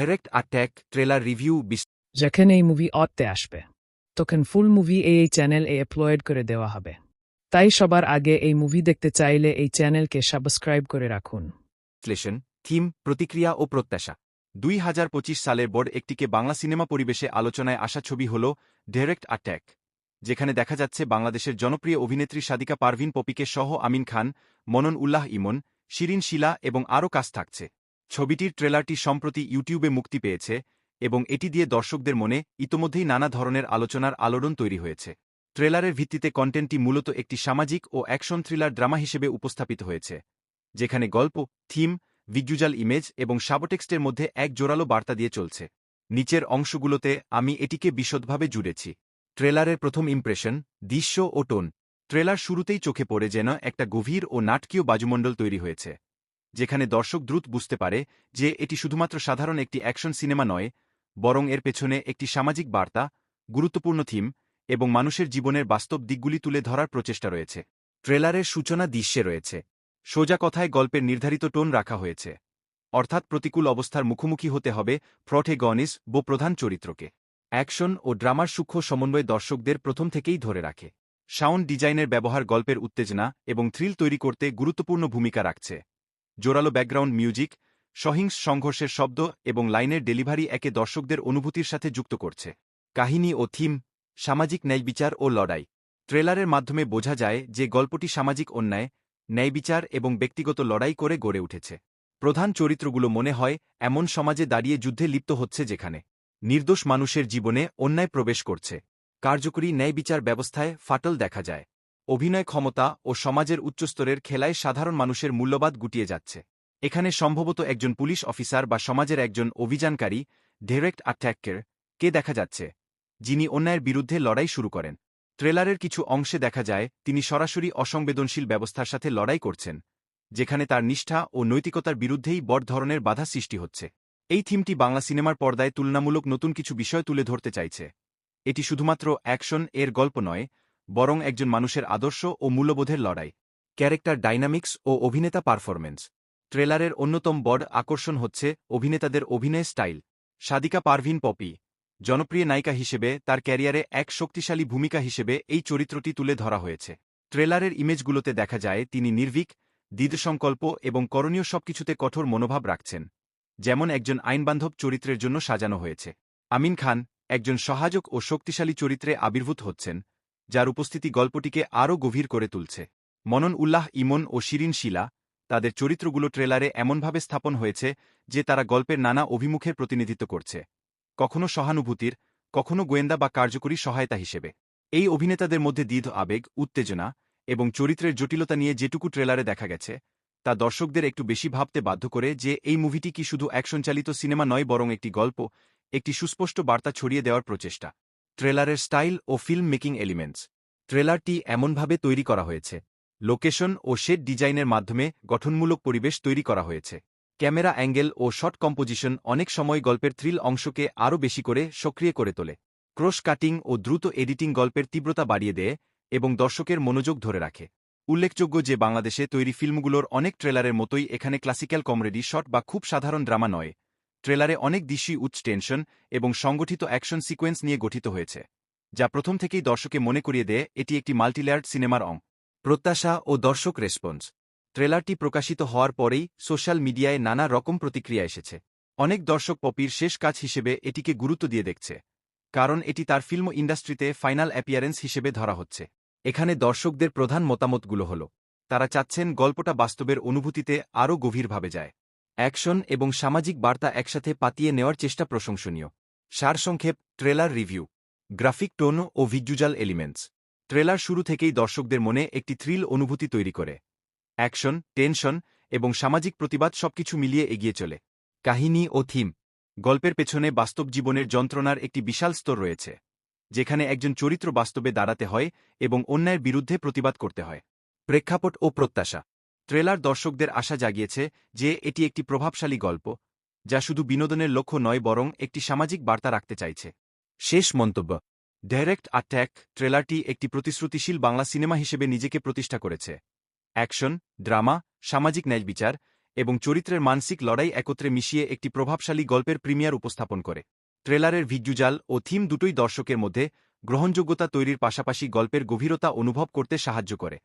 Direct attack trailer review. যখন এই movie অতে আসবে তখন ফুল মুভি এই চ্যানেল আপলোড করে দেওয়া হবে, তাই সবার আগে এই মুভি দেখতে চাইলে এই চ্যানেলকে সাবস্ক্রাইব করে রাখুন। বিশ্লেষণ, থিম, প্রতিক্রিয়া ও প্রত্যাশা। 2025 সালের বোর্ড একটিকে বাংলা সিনেমা পরিবেশে আলোচনায় আসা ছবি হল ডাইরেক্ট অ্যাটাক, যেখানে দেখা যাচ্ছে বাংলাদেশের জনপ্রিয় অভিনেত্রী সাদিকা পারভিন পপিকে সহ আমিন খান, মনন উল্লাহ ইমন, শিরিন শিলা এবং আরও কাজ থাকছে। ছবিটির ট্রেলারটি সম্প্রতি ইউটিউবে মুক্তি পেয়েছে এবং এটি দিয়ে দর্শকদের মনে ইতোমধ্যেই নানা ধরনের আলোচনার আলোড়ন তৈরি হয়েছে। ট্রেলারের ভিত্তিতে কন্টেন্টটি মূলত একটি সামাজিক ও অ্যাকশন থ্রিলার ড্রামা হিসেবে উপস্থাপিত হয়েছে, যেখানে গল্প, থিম, ভিজুয়াল ইমেজ এবং সাবটেক্সটের মধ্যে এক জোরালো বার্তা দিয়ে চলছে। নিচের অংশগুলোতে আমি এটিকে বিশদভাবে জুড়েছি। ট্রেলারের প্রথম ইমপ্রেশন, দৃশ্য ও টোন। ট্রেলার শুরুতেই চোখে পড়ে যেন একটা গভীর ও নাটকীয় বাজুমণ্ডল তৈরি হয়েছে, যেখানে দর্শক দ্রুত বুঝতে পারে যে এটি শুধুমাত্র সাধারণ একটি অ্যাকশন সিনেমা নয়, বরং এর পেছনে একটি সামাজিক বার্তা, গুরুত্বপূর্ণ থিম এবং মানুষের জীবনের বাস্তব দিকগুলি তুলে ধরার প্রচেষ্টা রয়েছে। ট্রেলারের সূচনা দৃশ্যে রয়েছে। সোজা কথায় গল্পের নির্ধারিত টোন রাখা হয়েছে, অর্থাৎ প্রতিকূল অবস্থার মুখোমুখি হতে হবে প্রোটাগনিস্ট বা প্রধান চরিত্রকে। অ্যাকশন ও ড্রামার সূক্ষ্ম সমন্বয় দর্শকদের প্রথম থেকেই ধরে রাখে। সাউন্ড ডিজাইনের ব্যবহার গল্পের উত্তেজনা এবং থ্রিল তৈরি করতে গুরুত্বপূর্ণ ভূমিকা রাখছে। জোরালো ব্যাকগ্রাউন্ড মিউজিক, সহিংস সংঘর্ষের শব্দ এবং লাইনের ডেলিভারি একে দর্শকদের অনুভূতির সাথে যুক্ত করছে। কাহিনী ও থিম, সামাজিক ন্যায়বিচার ও লড়াই। ট্রেলারের মাধ্যমে বোঝা যায় যে গল্পটি সামাজিক অন্যায়, ন্যায়বিচার এবং ব্যক্তিগত লড়াই করে গড়ে উঠেছে। প্রধান চরিত্রগুলো মনে হয় এমন সমাজে দাঁড়িয়ে যুদ্ধে লিপ্ত হচ্ছে যেখানে নির্দোষ মানুষের জীবনে অন্যায় প্রবেশ করছে। কার্যকরী ন্যায়বিচার ব্যবস্থায় ফাটল দেখা যায়। অভিনয় ক্ষমতা ও সমাজের উচ্চস্তরের খেলায় সাধারণ মানুষের মূল্যবাদ গুটিয়ে যাচ্ছে। এখানে সম্ভবত একজন পুলিশ অফিসার বা সমাজের একজন অভিযানকারী ডাইরেক্ট অ্যাটাকের কে দেখা যাচ্ছে, যিনি অন্যায়ের বিরুদ্ধে লড়াই শুরু করেন। ট্রেলারের কিছু অংশে দেখা যায় তিনি সরাসরি অসংবেদনশীল ব্যবস্থার সাথে লড়াই করছেন, যেখানে তার নিষ্ঠা ও নৈতিকতার বিরুদ্ধেই বড় ধরনের বাধা সৃষ্টি হচ্ছে। এই থিমটি বাংলা সিনেমার পর্দায় তুলনামূলক নতুন কিছু বিষয় তুলে ধরতে চাইছে। এটি শুধুমাত্র অ্যাকশন এর গল্প নয়, বরং একজন মানুষের আদর্শ ও মূল্যবোধের লড়াই। ক্যারেক্টার ডাইনামিক্স ও অভিনেতা পারফরম্যান্স। ট্রেলারের অন্যতম বড় আকর্ষণ হচ্ছে অভিনেতাদের অভিনয় স্টাইল। সাদিকা পারভিন পপি জনপ্রিয় নায়িকা হিসেবে তার ক্যারিয়ারে এক শক্তিশালী ভূমিকা হিসেবে এই চরিত্রটি তুলে ধরা হয়েছে। ট্রেলারের ইমেজগুলোতে দেখা যায় তিনি নির্ভীক, দৃঢ়সংকল্প এবং করণীয় সবকিছুতে কঠোর মনোভাব রাখছেন, যেমন একজন আইনবান্ধব চরিত্রের জন্য সাজানো হয়েছে। আমিন খান একজন সহায়ক ও শক্তিশালী চরিত্রে আবির্ভূত হচ্ছেন, যার উপস্থিতি গল্পটিকে আরও গভীর করে তুলছে। মনন উল্লাহ ইমন ও শিরিন শিলা, তাদের চরিত্রগুলো ট্রেলারে এমনভাবে স্থাপন হয়েছে যে তারা গল্পের নানা অভিমুখের প্রতিনিধিত্ব করছে, কখনো সহানুভূতির, কখনো গোয়েন্দা বা কার্যকরী সহায়তা হিসেবে। এই অভিনেতাদের মধ্যে দীর্ঘ আবেগ, উত্তেজনা এবং চরিত্রের জটিলতা নিয়ে যেটুকু ট্রেলারে দেখা গেছে, তা দর্শকদের একটু বেশি ভাবতে বাধ্য করে যে এই মুভিটি কি শুধু অ্যাকশনচালিত সিনেমা নয়, বরং একটি গল্প, একটি সুস্পষ্ট বার্তা ছড়িয়ে দেওয়ার প্রচেষ্টা। ট্রেলারের স্টাইল ও ফিল্ম মেকিং এলিমেন্টস। ট্রেলারটি এমনভাবে তৈরি করা হয়েছে, লোকেশন ও শেড ডিজাইনের মাধ্যমে গঠনমূলক পরিবেশ তৈরি করা হয়েছে। ক্যামেরা অ্যাঙ্গেল ও শট কম্পোজিশন অনেক সময় গল্পের থ্রিল অংশকে আরও বেশি করে সক্রিয় করে তোলে। ক্রস কাটিং ও দ্রুত এডিটিং গল্পের তীব্রতা বাড়িয়ে দেয় এবং দর্শকের মনোযোগ ধরে রাখে। উল্লেখযোগ্য যে বাংলাদেশে তৈরি ফিল্মগুলোর অনেক ট্রেলারের মতোই এখানে ক্লাসিক্যাল কমেডি শট বা খুব সাধারণ ড্রামা নয়। ট্রেলারে অনেক দৃশ্যই উচ্চ টেনশন এবং সংগঠিত অ্যাকশন সিকোয়েন্স নিয়ে গঠিত হয়েছে, যা প্রথম থেকেই দর্শকে মনে করিয়ে দেয় এটি একটি মাল্টিলেয়ার্ড সিনেমার অং। প্রত্যাশা ও দর্শক রেসপন্স। ট্রেলারটি প্রকাশিত হওয়ার পরেই সোশ্যাল মিডিয়ায় নানা রকম প্রতিক্রিয়া এসেছে। অনেক দর্শক পপির শেষ কাজ হিসেবে এটিকে গুরুত্ব দিয়ে দেখছে, কারণ এটি তার ফিল্ম ইন্ডাস্ট্রিতে ফাইনাল অ্যাপিয়ারেন্স হিসেবে ধরা হচ্ছে। এখানে দর্শকদের প্রধান মতামতগুলো হল, তারা চাচ্ছেন গল্পটা বাস্তবের অনুভূতিতে আরও গভীরভাবে যায়। অ্যাকশন এবং সামাজিক বার্তা একসাথে পাতিয়ে নেওয়ার চেষ্টা প্রশংসনীয়। সারসংক্ষেপ, ট্রেলার রিভিউ। গ্রাফিক টোন ও ভিজুয়াল এলিমেন্টস। ট্রেলার শুরু থেকেই দর্শকদের মনে একটি থ্রিল অনুভূতি তৈরি করে। অ্যাকশন, টেনশন এবং সামাজিক প্রতিবাদ সবকিছু মিলিয়ে এগিয়ে চলে। কাহিনী ও থিম। গল্পের পেছনে বাস্তব জীবনের যন্ত্রণার একটি বিশাল স্তর রয়েছে, যেখানে একজন চরিত্র বাস্তবে দাঁড়াতে হয় এবং অন্যায়ের বিরুদ্ধে প্রতিবাদ করতে হয়। প্রেক্ষাপট ও প্রত্যাশা। ট্রেলার দর্শকদের আশা জাগিয়েছে যে এটি একটি প্রভাবশালী গল্প, যা শুধু বিনোদনের লক্ষ্য নয়, বরং একটি সামাজিক বার্তা রাখতে চাইছে। শেষ মন্তব্য। ডাইরেক্ট অ্যাটাক ট্রেলারটি একটি প্রতিশ্রুতিশীল বাংলা সিনেমা হিসেবে নিজেকে প্রতিষ্ঠা করেছে। অ্যাকশন, ড্রামা, সামাজিক ন্যায়বিচার এবং চরিত্রের মানসিক লড়াই একত্রে মিশিয়ে একটি প্রভাবশালী গল্পের প্রিমিয়ার উপস্থাপন করে। ট্রেলারের ভিজ্যুয়াল ও থিম দুটোই দর্শকের মধ্যে গ্রহণযোগ্যতা তৈরির পাশাপাশি গল্পের গভীরতা অনুভব করতে সাহায্য করে।